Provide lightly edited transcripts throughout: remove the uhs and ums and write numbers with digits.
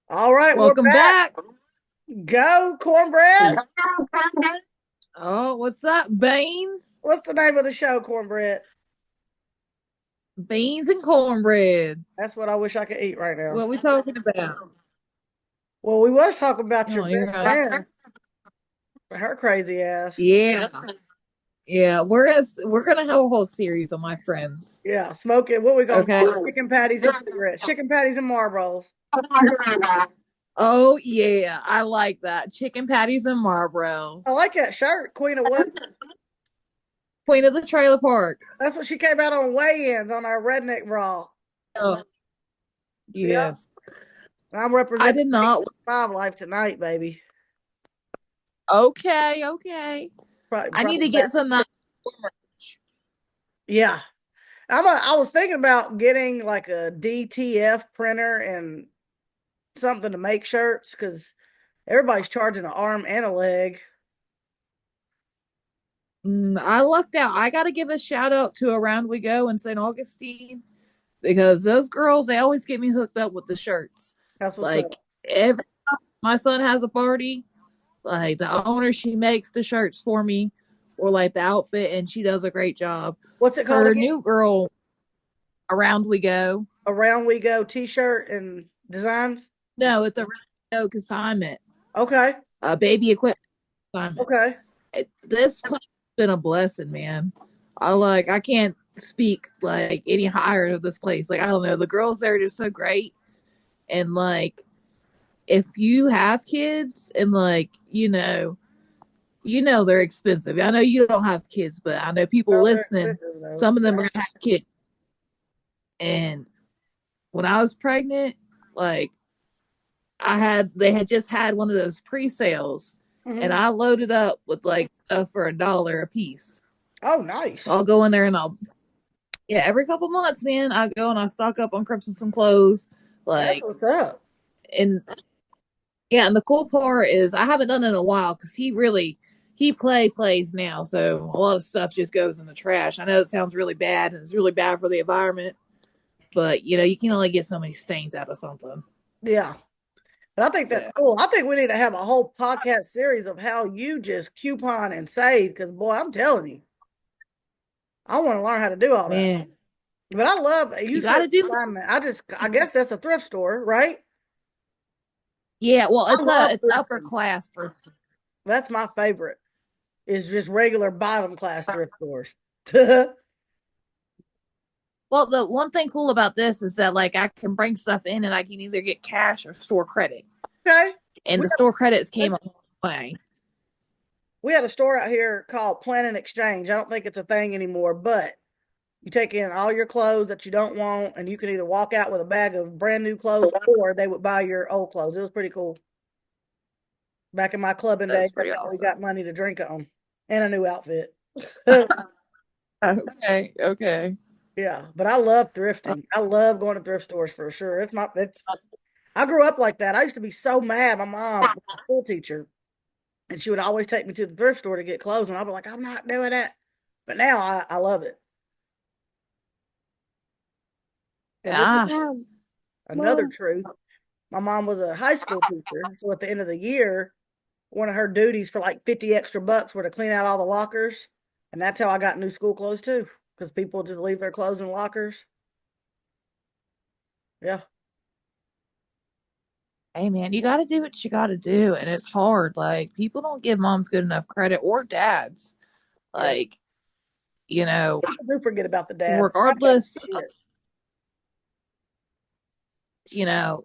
All right, we're Welcome back. back. Go, Cornbread. Oh, what's up, Beans? What's the name of the show, Cornbread? Beans and cornbread. That's what I wish I could eat right now. What we talking about? Well, we was talking about your Oh, you're best friend, her crazy ass. yeah, yeah. We're gonna have a whole series on my friends. Yeah, smoking. What we gonna Okay. call it? Chicken patties and cigarettes. Chicken patties and Marlboros. Oh yeah, I like that. Chicken patties and I Marlboros. like that shirt, Queen of what? Queen of the Trailer Park. That's what she came out on weigh-ins on our redneck brawl. Oh Yeah, yes. I'm I representing did not. five life tonight, baby. Okay, okay. Probably, I need probably to back. get some that. Yeah, I was thinking about getting like a DTF printer and something to make shirts because everybody's charging an arm and a leg. I lucked out. I got to give a shout out to Around We Go in St. Augustine because those girls, they always get me hooked up with the shirts. That's what's up. Like every time my son has a party, like the owner, she makes the shirts for me or like the outfit, and she does a great job. What's it called Her again? new girl, Around We Go. Around We Go T-shirt and designs. No, it's a Around We Go consignment, Okay, baby equipment consignment. okay. This place has been a blessing, man. I can't speak like any higher of this place. Like I don't know, the girls there are just so great, and like if you have kids and like they're expensive. I know you don't have kids, but I know people Oh, they're listening. expensive though. Some of them are gonna have kids. And when I was pregnant, like they had just had one of those pre-sales, and Hmm. I loaded up with like stuff for $1 a piece. Oh, So nice. I'll go in there and every couple months, man, I go and I stock up on some clothes, That's like what's up. and yeah, and the cool part is I haven't done it in a while because he plays now, so a lot of stuff just goes in the trash. I know it sounds really bad and it's really bad for the environment, but you can only get so many stains out of something. Yeah, but I think that's So cool. I think we need to have a whole podcast series of how you just coupon and save. Because boy, I'm telling you, I want to learn how to do all that. man, But I love you you said got to do. assignment. I guess that's a thrift store, right? Yeah, well, I love it's upper thrifting. class first. That's my favorite. Is just regular bottom class thrift stores. Okay. Well, the one thing cool about this is that like I can bring stuff in and I can either get cash or store credit, and We the store credits came got a long way. we had a store out here called Plan and Exchange. I don't think it's a thing anymore, but you take in all your clothes that you don't want, and you can either walk out with a bag of brand new clothes or they would buy your old clothes. It was pretty cool. Back in my clubbing days, That's that's pretty how we awesome. got money to drink on and a new outfit. Okay, okay. Yeah, but I love thrifting. I love going to thrift stores for sure. I grew up like that. I used to be so mad. My mom was a school teacher, and she would always take me to the thrift store to get clothes, and I'd be like, I'm not doing that. But now I love it. And this is Yeah. another truth. My mom was a high school teacher, so at the end of the year, one of her duties for like 50 extra bucks were to clean out all the lockers, and that's how I got new school clothes too, because people just leave their clothes in lockers. Yeah, Hey man, you got to do what you got to do, and it's hard. Like people don't give moms good enough credit or dads. yeah. Like you know, I do forget about the dad. My dad regardless, shit. you know,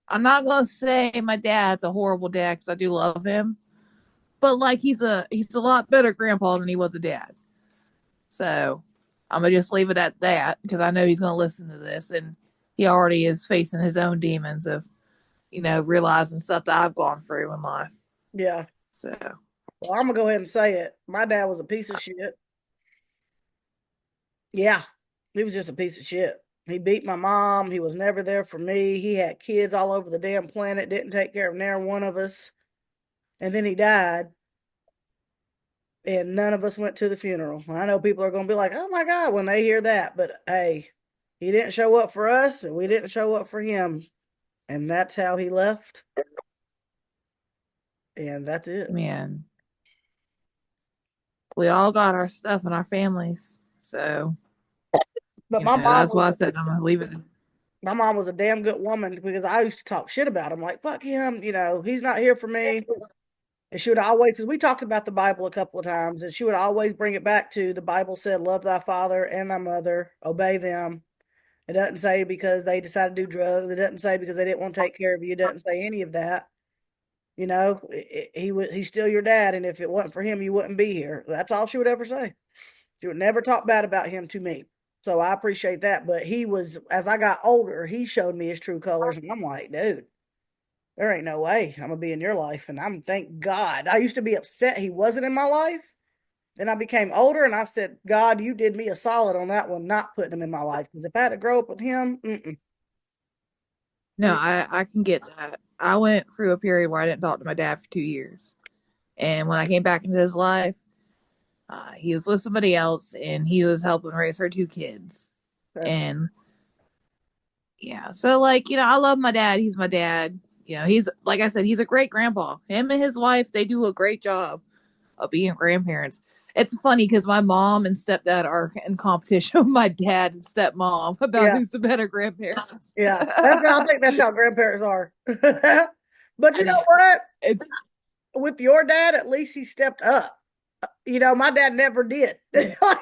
I'm not gonna say my dad's a horrible dad because I do love him, but like he's a lot better grandpa than he was a dad. So I'm gonna just leave it at that because I know he's gonna listen to this, and he already is facing his own demons of realizing stuff that I've gone through in life. Yeah. So Well, I'm gonna go ahead and say it. My dad was a piece of shit. Yeah, he was just a piece of shit. He beat my mom. He was never there for me. He had kids all over the damn planet. Didn't take care of near one of us. And then he died, and none of us went to the funeral. I know people are going to be like, "Oh my god," when they hear that, but hey, He didn't show up for us, and we didn't show up for him. And that's how he left. And that's it. Man, we all got our stuff in our families. So, But my mom that's was why I said I'm going to leave it. my mom was a damn good woman because I used to talk shit about him. Like, fuck him, he's not here for me. And she would always, because we talked about the Bible a couple of times, and she would always bring it back to the Bible said, love thy father and thy mother, obey them. It doesn't say because they decided to do drugs. It doesn't say because they didn't want to take care of you. It doesn't say any of that. He's still your dad, and if it wasn't for him, you wouldn't be here. That's all she would ever say. She would never talk bad about him to me. So I appreciate that. But he was, as I got older, he showed me his true colors, and I'm like, dude, there ain't no way I'm gonna be in your life. And I'm thank God. I used to be upset he wasn't in my life. Then I became older, and I said, God, you did me a solid on that one, not putting him in my life. Because if I had to grow up with him, No, I can get that. I went through a period where I didn't talk to my dad for 2 years. And when I came back into his life, he was with somebody else and he was helping raise her 2 kids. that's And yeah, so like, I love my dad. He's my dad. He's, like I said, he's a great grandpa. Him and his wife, they do a great job of being grandparents. It's funny because my mom and stepdad are in competition with my dad and stepmom about yeah, who's the better grandparents. yeah. I think that's how grandparents are. But you I know mean, what? it's With your dad, at least he stepped up. My dad never did.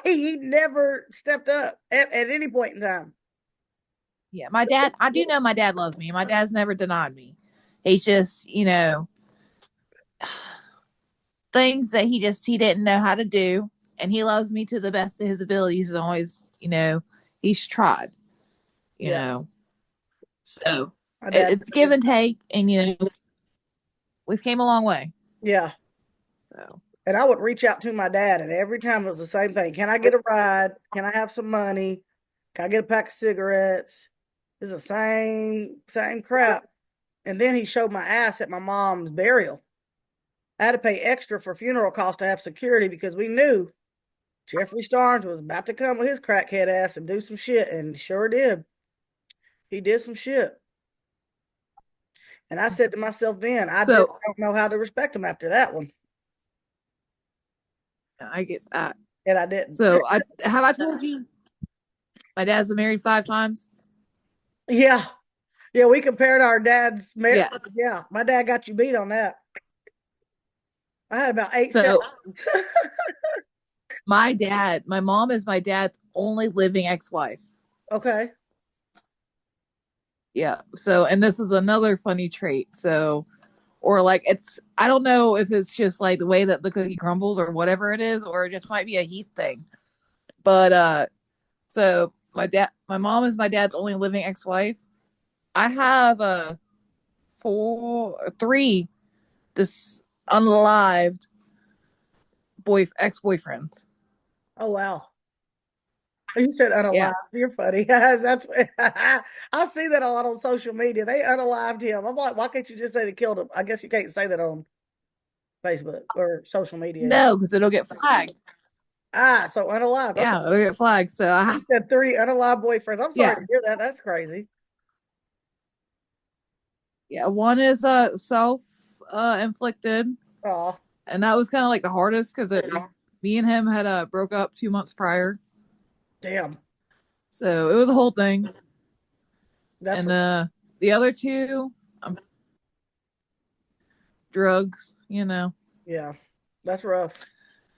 He never stepped up at any point in time. yeah, my dad, I do know my dad loves me. My dad's never denied me. He's just, things that he didn't know how to do, and he loves me to the best of his abilities. And always, he's tried, you Yeah, know. So my dad. it's give and take, and we've came a long way. Yeah, So and I would reach out to my dad, and every time it was the same thing. Can I get a ride? Can I have some money? Can I get a pack of cigarettes? It's the same crap. And then he showed my ass at my mom's burial. I had to pay extra for funeral costs to have security because we knew Jeffrey Starnes was about to come with his crackhead ass and do some shit, and sure did. He did some shit. And I said to myself then, I just so don't know how to respect him after that one. I get that. And I didn't. So I have I told you my dad's been married 5 times. Yeah. Yeah, we compared our dad's marriage. Yeah. Yeah, my dad got you beat on that. I had about eight So stepsons. my mom is my dad's only living ex-wife. Okay. Yeah. So, and this is another funny trait. So, or like I don't know if it's just like the way that the cookie crumbles or whatever it is, or it just might be a Heath thing. But so my mom is my dad's only living ex-wife. I have three this unalived ex-boyfriends. Oh wow. You said Yeah. unalive. You're funny. That's I see that a lot on social media. They unalived him. I'm like, why can't you just say they killed him? I guess you can't say that on Facebook or social media. No, because it'll get flagged. So unalived. Okay. Yeah, it'll get flagged. So You said three unalived boyfriends. I'm sorry yeah. to hear that. That's crazy. Yeah, one is self inflicted, Oh, and that was kind of like the hardest because me and him had broke up 2 months prior, damn. so it was a whole thing. That's And the other two, drugs, yeah. That's rough.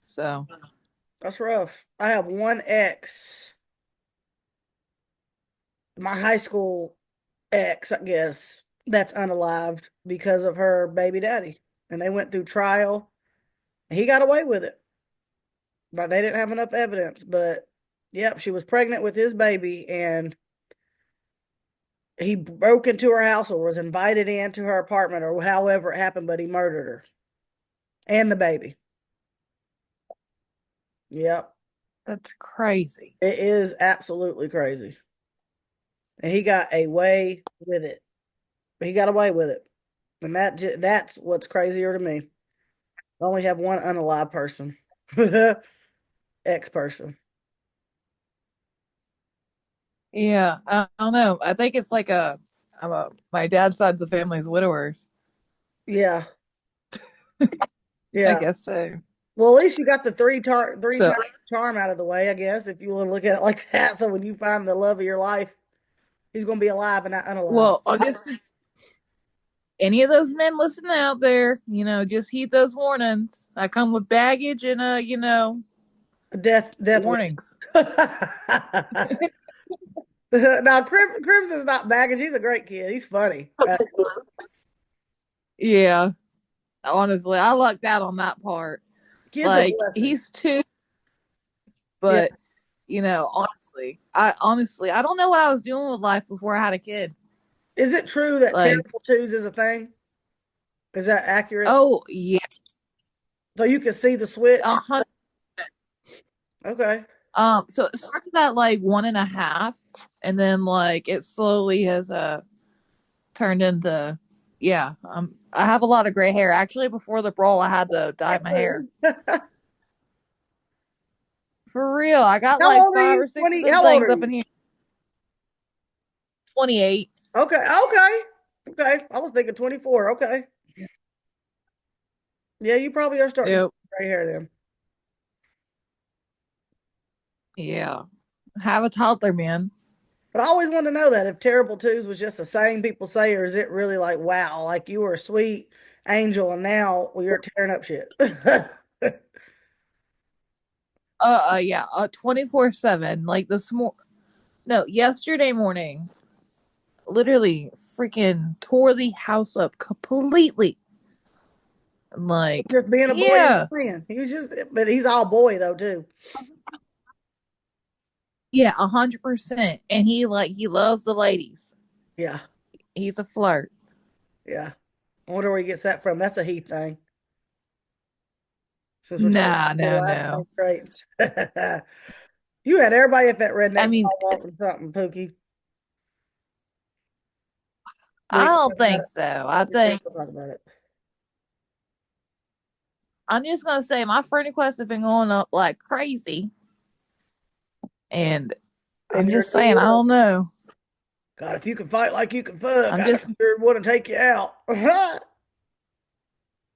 So That's rough. I have one ex, my high school ex, I guess, that's unalived because of her baby daddy. And they went through trial. And he got away with it. But they didn't have enough evidence. But yep, she was pregnant with his baby, and he broke into her house or was invited into her apartment or however it happened, but he murdered her and the baby. Yep. that's crazy. It is absolutely crazy. And he got away with it. He got away with it. And that's what's crazier to me. I only have one unalive person, ex person. Yeah, I don't know. I think it's like my dad's side of the family's widowers. Yeah, I yeah. guess so. Well, at least you got the three So, times charm out of the way, I guess, if you want to look at it like that. So when you find the love of your life, he's going to be alive and not unalive. well, I'm just any of those men listening out there, just heed those warnings. I come with baggage and Death wish. warnings. Now, Crimson's not baggage. He's a great kid. He's funny. Yeah, honestly, I lucked out on that part. Kid's a Like blessing. he's two, Yeah. but honestly, I don't know what I was doing with life before I had a kid. Is it true that Like, terrible twos is a thing? Is that accurate? oh yeah, So you can see the a switch? hundred. Okay. So it started at like 1.5, and then like it slowly has turned into yeah. I have a lot of gray hair. Actually, before the brawl, I had to dye my hair. For real, I got How like old are five you? or six of 20. them How old things are up you? in here. 28. Okay. Okay. Okay. I was thinking 24. Okay. Yeah, you probably are starting to Yep. get gray hair then. Yeah. Have a toddler, man. But I always wanted to know that if terrible twos was just a saying people say, or is it really like, wow, like you were a sweet angel and now well, you're tearing up shit. Yeah. 24/7. Like no, yesterday morning, literally freaking tore the house up completely. Like, Just being a boy and yeah. a man. He was just, but he's all boy though, too. Yeah, 100%. And he loves the ladies. Yeah. He's a flirt. Yeah. I wonder where he gets that from. That's a Heath thing. Since we're talking Nah, about no, last name no. traits. You had everybody at that I redneck mean, bar wanting something, Pookie. We I ain't don't gonna talk about think it. so. I We ain't think gonna talk about it. I'm just gonna say my friend requests have been going up like crazy. And And I'm you're just a saying, I hero. don't know. God, if you can fight like you can fuck, I'm I just sure want to take you out.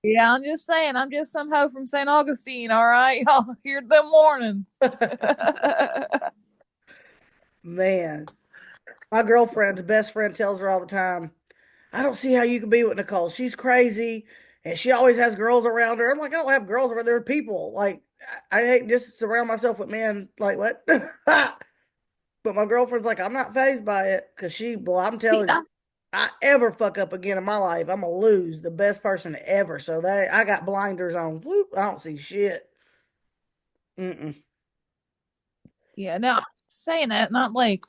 Yeah, I'm just saying, I'm just some hoe from St. Augustine, all right? Y'all hear them mornings. Man, my girlfriend's best friend tells her all the time, I don't see how you can be with Nicole. She's crazy and she always has girls around her. I'm like, I don't have girls around there. Are people. Like, I hate just surround myself with men. Like, what? But my girlfriend's like, I'm not phased by it because well, I'm See, telling you, I ever fuck up again in my life, I'm gonna lose the best person ever. So I got blinders on. Whoop, I don't see shit. Mm-mm. yeah, no, I'm saying that, not like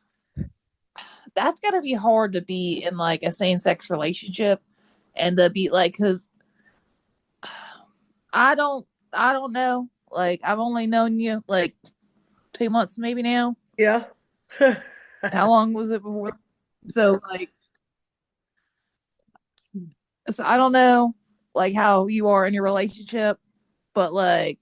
that's gotta be hard to be in like a same sex relationship and to be like, because I don't, I don't know. Like, I've only known you like 2 months maybe now. Yeah. How long was it before? So, like, so I don't know like how you are in your relationship, but like,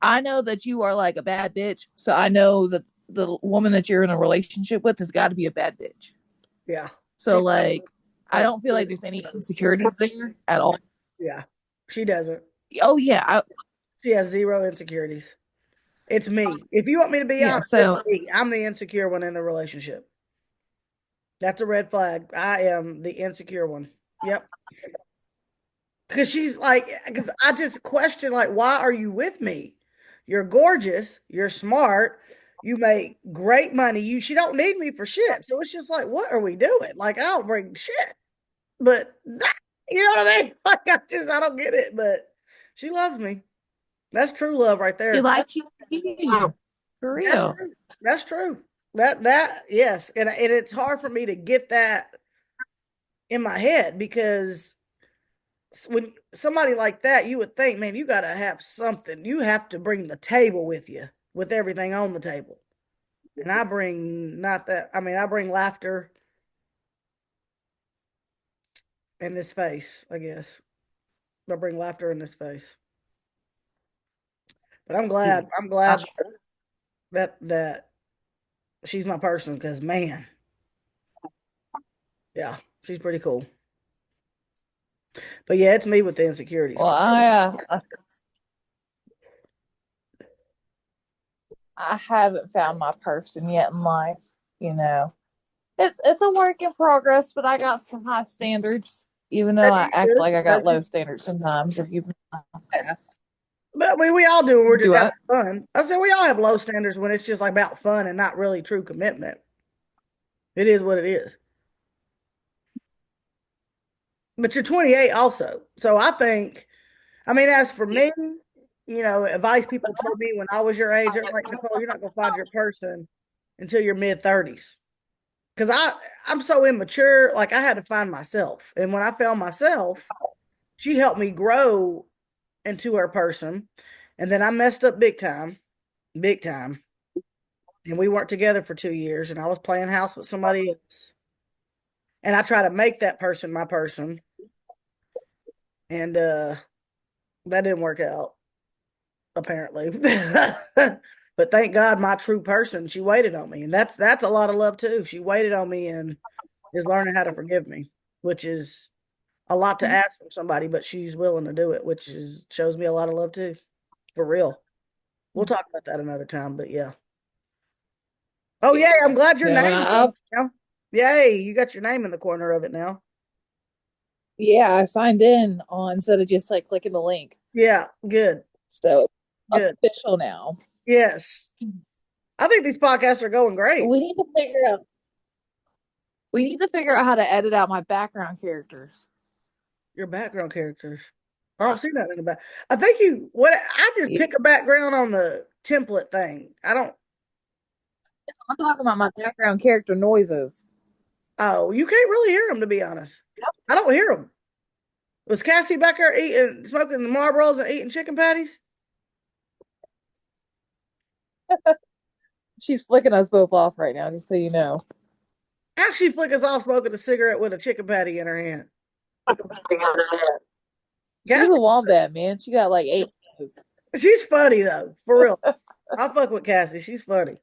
I know that you are like a bad bitch. So I know that the woman that you're in a relationship with has got to be a bad bitch. Yeah. So She like, I like don't feel like there's any insecurities there at all. yeah. She doesn't. Oh yeah, She has zero insecurities. It's me. If you want me to be yeah. honest, it's So me. I'm the insecure one in the relationship. That's a red flag. I am the insecure one. Yep. Because she's like, because I just question, like, why are you with me? You're gorgeous. You're smart. You make great money. She don't need me for shit. So it's just like, what are we doing? Like, I don't bring shit. But you know what I mean? Like, I don't get it. But she loves me. That's true love right she there. likes you for That's real. true. That's true. Yes. And it's hard for me to get that in my head because when somebody like that, you would think, man, you got to have something. You have to bring the table with you, with everything on the table. And I bring not that. I mean, I bring laughter in this face, I guess. I bring laughter in this face. But I'm glad. I'm glad that she's my person because man, yeah, she's pretty cool. But yeah, it's me with the insecurities Well, for sure. I haven't found my person yet in life. You know, it's a work in progress, but I got some high standards. Even though As I you act should. like I got low standards sometimes. If you've asked, But I mean, we all do. We're just do having I? fun. I said we all have low standards when it's just like about fun and not really true commitment. It is what it is. But you're 28 also. So I think, I mean, as for me, advice people told me when I was your age, they're like, Nicole, you're not going to find your person until your mid 30s. Because I'm so immature, like I had to find myself. And when I found myself, she helped me grow into her person. And then I messed up big time, big time. And we weren't together for 2 years, and I was playing house with somebody else. And I try to make that person my person. And that didn't work out, apparently. But thank God my true person, she waited on me. And that's a lot of love too. She waited on me and is learning how to forgive me, which is a lot to ask from somebody, but she's willing to do it, which is shows me a lot of love too. For real. We'll talk about that another time, but yeah. Oh yeah, I'm glad your No, and name's on it now. Yay, you got your name in the corner of it now. I signed in on instead of just like clicking the link, Yeah, good, so it's good. official now. Yes. I think these podcasts are going great. We need to figure out. We need to figure out how to edit out my background characters. Your background characters. I don't see that in the back. I think what I just Yeah. pick a background on the template thing. I don't, I'm talking about my background character noises. oh, you can't really hear them to be honest. I don't hear them. Was Cassie back there eating, smoking the Marlboros and eating chicken patties? She's flicking us both off right now, just so you know. How she flick us off smoking a cigarette with a chicken patty in her hand? She's a Cassie, wombat, man. She got like 8 inches. she's funny though, for real. I fuck with Cassie. She's funny.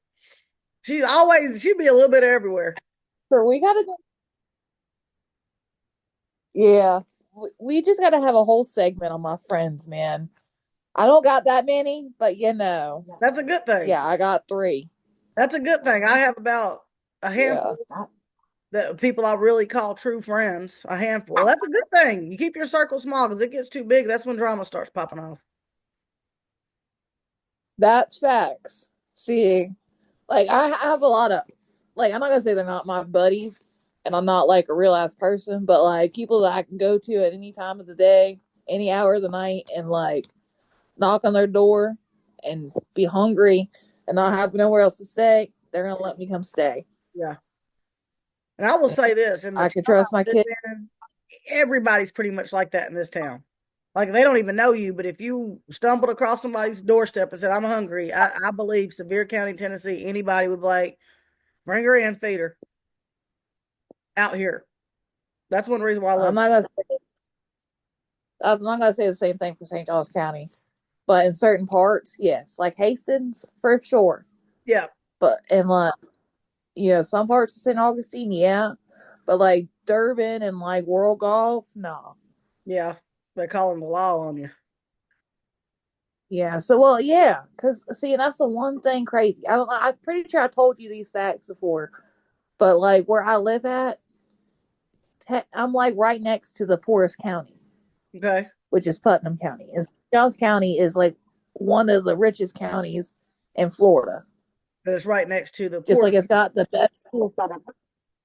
She'd be a little bit everywhere. So we gotta go. Yeah, we just gotta have a whole segment on my friends, man. I don't got that many, but That's a good thing. yeah, I got three. That's a good thing. I have about a Yeah, handful that people I really call true friends. A handful. That's a good thing. You keep your circle small because it gets too big. That's when drama starts popping off. that's facts. See, like I have a lot of, like, I'm not gonna say they're not my buddies, and I'm not like a real ass person, but like people that I can go to at any time of the day, any hour of the night, and like knock on their door and be hungry and not have nowhere else to stay, they're gonna let me come stay. Yeah. And I will say this in the I can town trust my I live kid. in, everybody's pretty much like that in this town. Like they don't even know you, but if you stumbled across somebody's doorstep and said, I'm hungry, I believe Sevier County, Tennessee, anybody would be like, bring her in, feed her out here. That's one reason why I I'm love not gonna say, I'm not gonna say the same thing for St. Johns County, but in certain parts, yes, like Hastings for sure. it. Yeah. But in like some parts of St. Augustine, yeah, but like Durban and like World Golf, no. Yeah. They're calling the law on you. Yeah, so well, yeah, because see, and that's the one thing crazy. I don't know. I'm pretty sure I told you these facts before, but like where I live at, I'm like right next to the poorest county, Okay. which is Putnam County. And Johns County is like one of the richest counties in Florida. And it's right next to the Just port. like it's got the best school.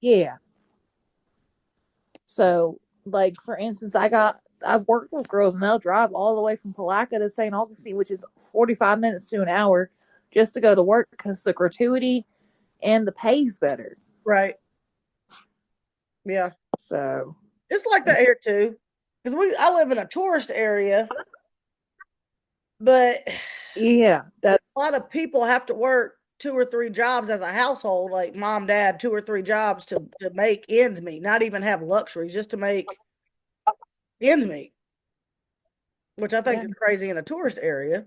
Yeah. So, like for instance, I've worked with girls and they'll drive all the way from Palaca to St. Augustine, which is 45 minutes to an hour, just to go to work because the gratuity and the pay's better. Right. Yeah. So, It's like that here too. Because I live in a tourist area, but yeah, that a lot of people have to work 2 or 3 jobs as a household, like mom, dad, 2 or 3 jobs to make ends meet, not even have luxuries, just to make ends meet, which I think yeah, is crazy in a tourist area,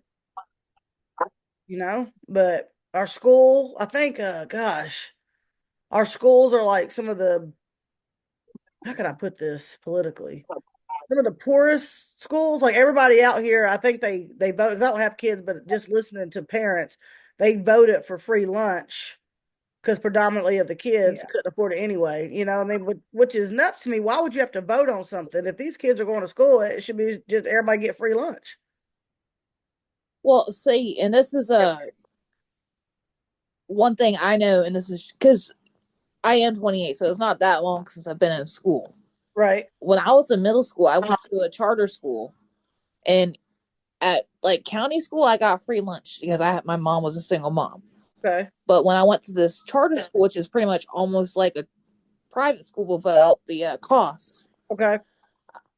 But our school, I think, gosh, our schools are like some of the, how can I put this politically? Some of the poorest schools, like everybody out here, I think they vote, because I don't have kids, but just listening to parents, they voted for free lunch because predominantly of the kids Yeah. couldn't afford it anyway. I mean, which is nuts to me. Why would you have to vote on something? If these kids are going to school, it should be just everybody get free lunch. Well, see, and this is a one thing I know, and this is because I am 28, so it's not that long since I've been in school. Right. When I was in middle school, I went to a charter school, and at like county school, I got free lunch because my mom was a single mom. Okay. But when I went to this charter school, which is pretty much almost like a private school without the costs, Okay.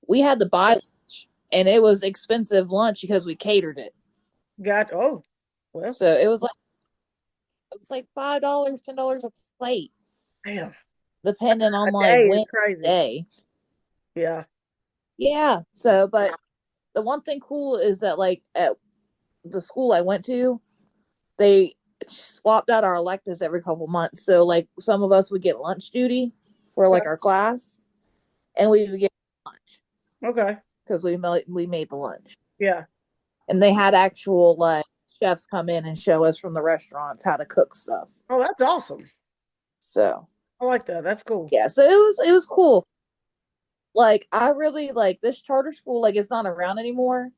we had to buy lunch, and it was expensive lunch because we catered it. Got, oh, well, So it was like $5, $10 a plate, damn. depending A on like day is when crazy. day. Yeah. Yeah. So, but the one thing cool is that like at the school I went to, they swapped out our electives every couple months. So like some of us would get lunch duty for like our class, and we would get lunch Okay. because we made the lunch, Yeah. and they had actual like chefs come in and show us from the restaurants how to cook stuff. Oh, that's awesome. So I like that. That's cool. yeah, so it was cool. Like I really like this charter school. Like it's not around anymore.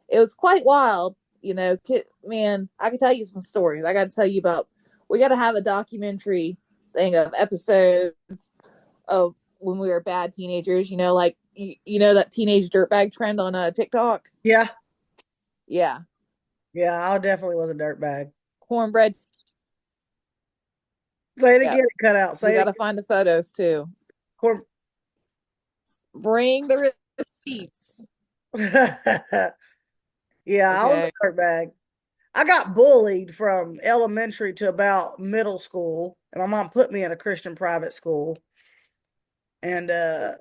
It was quite wild. Man, I can tell you some stories. I got to tell you about. We got to have a documentary thing of episodes of when we were bad teenagers. Like you know that teenage dirtbag trend on TikTok. Yeah. Yeah, Yeah. I definitely was a dirtbag. cornbread. Say it Yeah, again. Cut out. we Say got it to find the photos too. again. Bring the receipts. Yeah, I was Okay. a dirtbag. I got bullied from elementary to about middle school, and my mom put me in a Christian private school. And then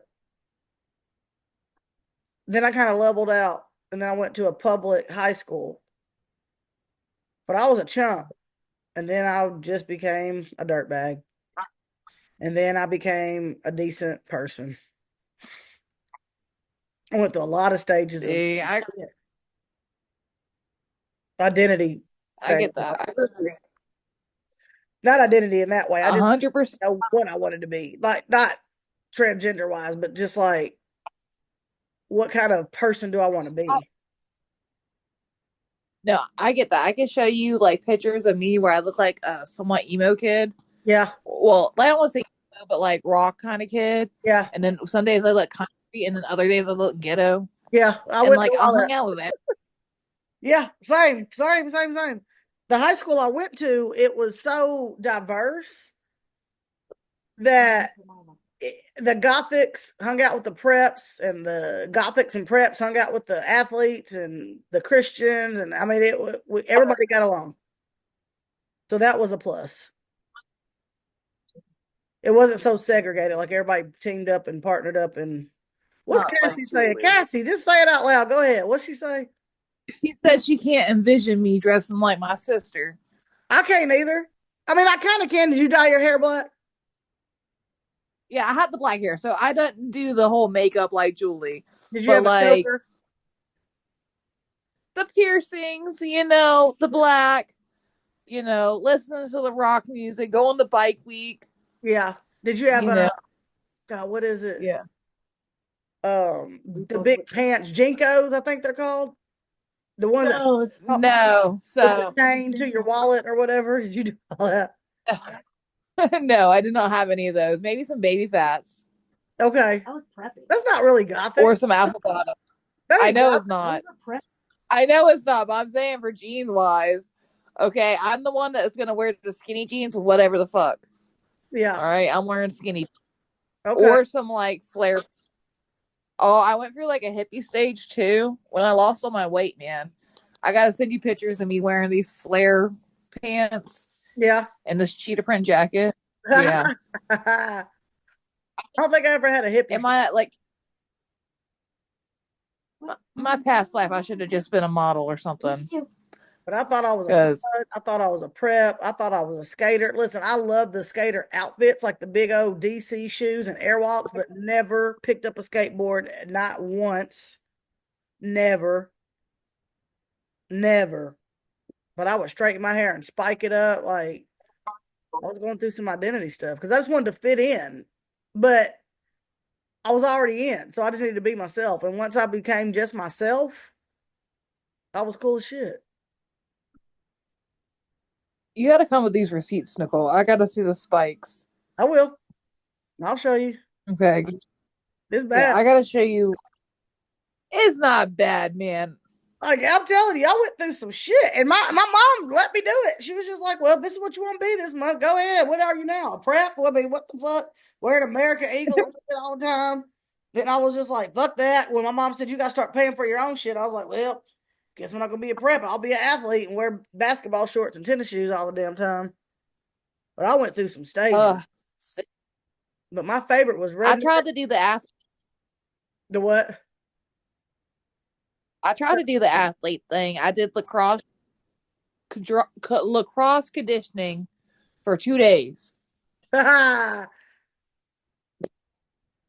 I kind of leveled out, and then I went to a public high school. But I was a chump, and then I just became a dirtbag, and then I became a decent person. I went through a lot of stages of See, identity I thing. get that. I agree. Not identity in that way. I just 100%. didn't know what I wanted to be. Like not transgender wise, but just like what kind of person do I want to be? No, I get that. I can show you like pictures of me where I look like a somewhat emo kid. Yeah, Well, I don't want to say emo, but like rock kind of kid. yeah, And then some days I look country, and then other days I look ghetto. yeah. I And went like through I all hung that. out with that. Yeah, same. The high school I went to, it was so diverse that the Gothics hung out with the preps, and the Gothics and preps hung out with the athletes and the Christians, and I mean, everybody got along, so that was a plus. It wasn't so segregated, like everybody teamed up and partnered up. And what's Not like Cassie saying? Julie. Cassie, just say it out loud. Go ahead. What's she say? She said she can't envision me dressing like my sister. I can't either. I mean, I kind of can. Did you dye your hair black? Yeah, I had the black hair, so I didn't do the whole makeup like Julie. Did you But have a like choker? the piercings, the black, listening to the rock music, going to bike week, Yeah. Did you have you a know. God? What is it? Yeah. The big pants, Jinkos, I think they're called. The ones that up No. with the So chain to your wallet or whatever. Did you do all that? no, I did not have any of those. Maybe some baby fats Okay. That's not really or gothic. some apple bottoms. That I ain't know it's gothic. not. I know it's not, but I'm saying for jeans wise, okay, I'm the one that's gonna wear the skinny jeans with whatever the fuck. All Yeah. right, I'm wearing skinny Okay. or some like flare. Oh, I went through like a hippie stage too when I lost all my weight, man. I gotta send you pictures of me wearing these flare pants Yeah. and this cheetah print jacket. Yeah. I don't think I ever had a hippie. Am I like my past life? I should have just been a model or something. But I thought I was a pilot. because I thought I was a prep. I thought I was a skater. Listen, I love the skater outfits, like the big old DC shoes and airwalks, but never picked up a skateboard, not once. Never, never. But I would straighten my hair and spike it up. Like I was going through some identity stuff because I just wanted to fit in. But I was already in, so I just needed to be myself. And once I became just myself, I was cool as shit. you got to come with these receipts, Nicole. I got to see the spikes. I will. I'll show you. Okay. It's Yeah, bad. I got to show you. It's not bad, man. Like I'm telling you, I went through some shit, and my mom let me do it. She was just like, "Well, if this is what you want to be this month, go ahead. What are you now? A prep? Well, I mean, what the fuck? Wearing American Eagle and shit all the time." Then I was just like, "Fuck that." When my mom said you got to start paying for your own shit, I was like, "Well, guess I'm not gonna be a prep. I'll be an athlete and wear basketball shorts and tennis shoes all the damn time." But I went through some stages. Uh, But my favorite was I redneck. tried to do the The what? athlete thing. I did lacrosse conditioning for 2 days. That's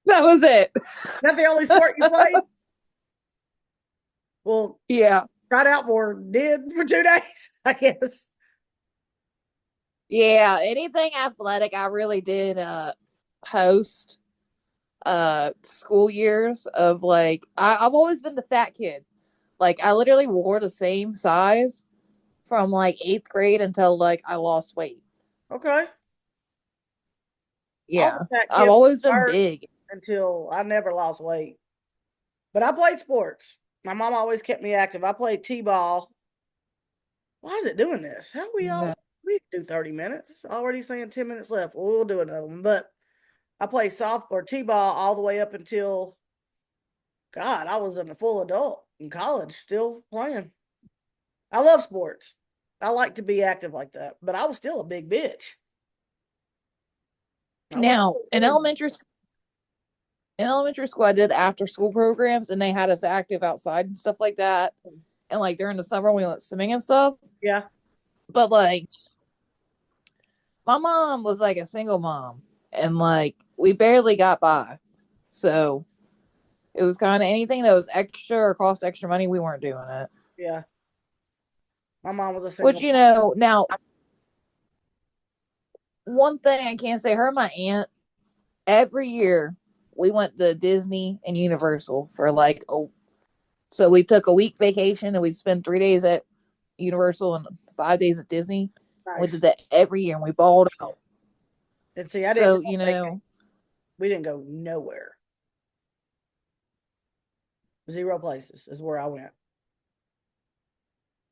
That was it. the only sport you played? Well, Yeah. tried out for did for 2 days, I guess. Yeah. Anything athletic, I really did host school years of like I've always been the fat kid. Like I literally wore the same size from like 8th grade until like I lost weight. Okay. I was Yeah. a fat I've kid always been first big. until I never lost weight. But I played sports. My mom always kept me active. I played t-ball. Why is it doing this? How No. we do 30 minutes? It's already saying 10 minutes left. Well, we'll do another one. But I played soft or t-ball all the way up until God, I was a full adult in college, still playing. I love sports. I like to be active like that, but I was still a big bitch. I was Now, still really in elementary school I did after school programs and they had us active outside and stuff like that. And like during the summer we went swimming and stuff. yeah, But like my mom was like a single mom and like we barely got by. So it was kind of anything that was extra or cost extra money, we weren't doing it. yeah. My mom was a Which, single. you know, now one thing I can say, her and my aunt, every year we went to Disney and Universal for like so we took a week vacation and we'd spend 3 days at Universal and 5 days at Disney. We did Nice. that every year and we balled out. And see, I didn't go So, you on vacation. know, We didn't go nowhere. Zero places is where I went.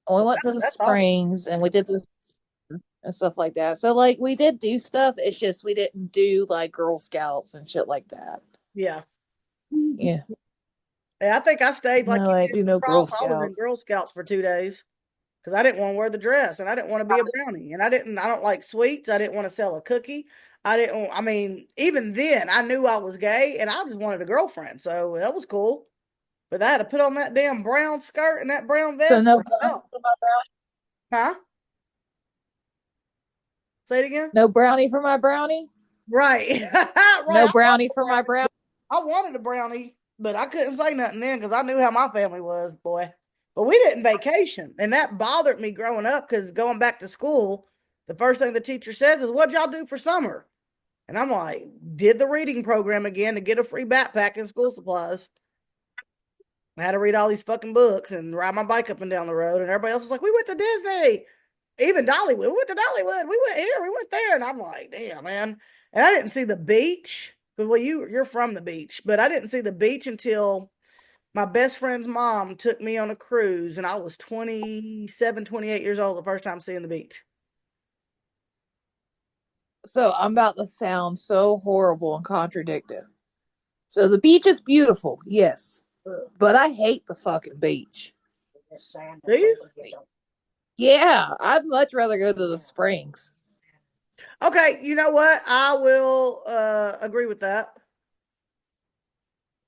we But went to the that's awesome. springs and we did this and stuff like that. So like we did do stuff. It's just we didn't do like Girl Scouts and shit like that. Yeah. Yeah. And I think I stayed like No, you I did do for no Girl cross. I was in Scouts. Girl Scouts for 2 days because I didn't want to wear the dress and I didn't want to be a brownie. And I don't like sweets. I didn't want to sell a cookie. I mean, even then I knew I was gay and I just wanted a girlfriend. So that was cool. But I had to put on that damn brown skirt and that brown So vest. no Oh, huh? Say it again. no brownie for my brownie. Right. No Right. brownie for my brownie. I wanted a brownie, but I couldn't say nothing then because I knew how my family was, boy. But we didn't vacation. And that bothered me growing up because going back to school, the first thing the teacher says is, "What'd y'all do for summer?" And I'm like, did the reading program again to get a free backpack and school supplies. I had to read all these fucking books and ride my bike up and down the road. And everybody else was like, "We went to Disney." Even Dollywood. We went to Dollywood. We went here. We went there. And I'm like, damn, man. And I didn't see the beach. Well, you're from the beach, but I didn't see the beach until my best friend's mom took me on a cruise, and I was 27, 28 years old the first time seeing the beach. So I'm about to sound so horrible and contradictive. So the beach is beautiful, yes, but I hate the fucking beach. Do you? Yeah, I'd much rather go to the springs. Okay, you know what? I will agree with that.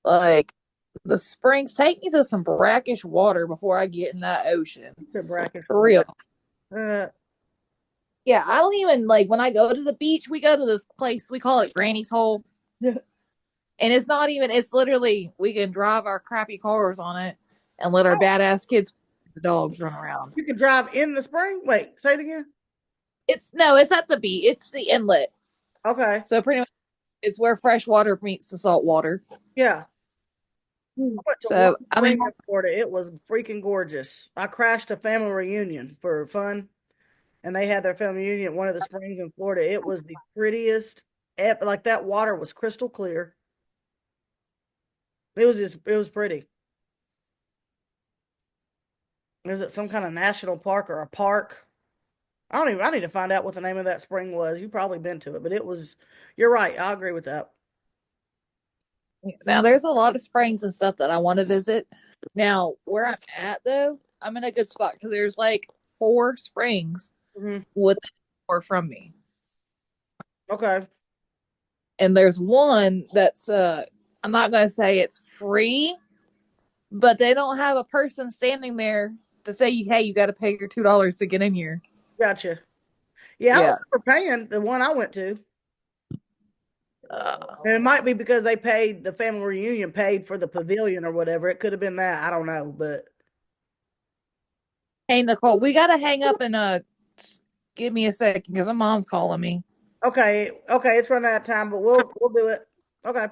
Like The springs, take me to some brackish water before I get in that ocean. The brackish For water. real. Uh, Yeah, I don't even like when I go to the beach, we go to this place, we call it Granny's Hole. And it's not even, it's literally, we can drive our crappy cars on it and let our oh, badass kids, the dogs run around. you can drive in the spring? Wait, say it again. It's no, it's at the beach, it's the inlet. Okay. So pretty much it's where fresh water meets the salt water. Yeah. I went to one So, I mean, spring in Florida. It was freaking gorgeous. I crashed a family reunion for fun, and they had their family reunion at one of the springs in Florida. It was the prettiest, like that water was crystal clear. It was pretty. Is it some kind of national park or a park? I need to find out what the name of that spring was. You've probably been to it, but you're right. I agree with that. now there's a lot of springs and stuff that I want to visit. Now, where I'm at though, I'm in a good spot because there's like four springs Hmm. within or from me. Okay. And there's one that's I'm not gonna say it's free, but they don't have a person standing there to say, hey, you gotta pay your $2 to get in here. Gotcha. Yeah, I Yeah. remember paying the one I went to. Uh, And it might be because they paid the family reunion paid for the pavilion or whatever. It could have been that. I don't know, but hey Nicole, we gotta hang up and give me a second because my mom's calling me. okay, okay, it's running out of time, but we'll do it. Okay.